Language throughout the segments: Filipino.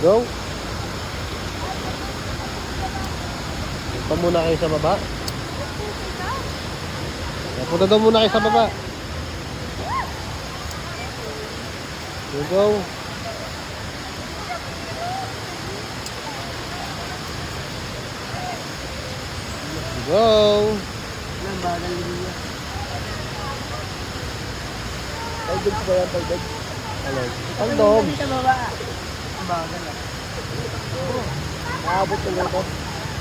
Go. Punta muna kayo sa baba. Punta daw muna kayo sa baba. Go. Go. Ilang bagal niya. Tagdag ba yan? Tagdag? Ano? Tagdom. Sa baba. Ang bagal ah. Aabot na ito.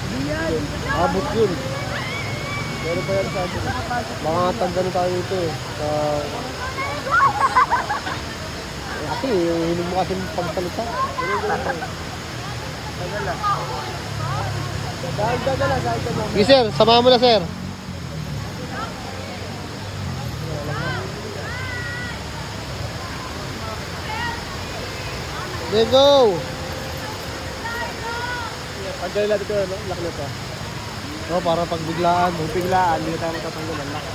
Hindi yan. Aabot yun. Pero pa yan sa atin. Mga tanda na tayo ito eh. Kasi hinog mo kasi pagsalita. Bagal ah. Bagal ah. Sige sir, samahan mo na sir. Let's go! Pagdala natin ito, lock na ito. Oh, para pagbiglaan. Kung biglaan, hindi tayo matatanggal ang lock.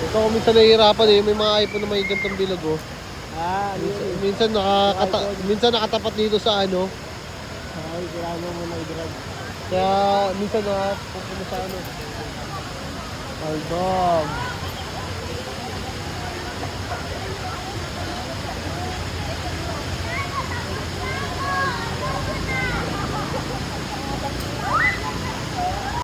Ito kung minsan nahihirapan eh, may mga iPhone na may gantong bilog oh. Ano yun? Minsan nakatapat dito sa ano. Ay, kailangan mo muna i-drag. Kaya minsan na pupunta sa ano. Aldog.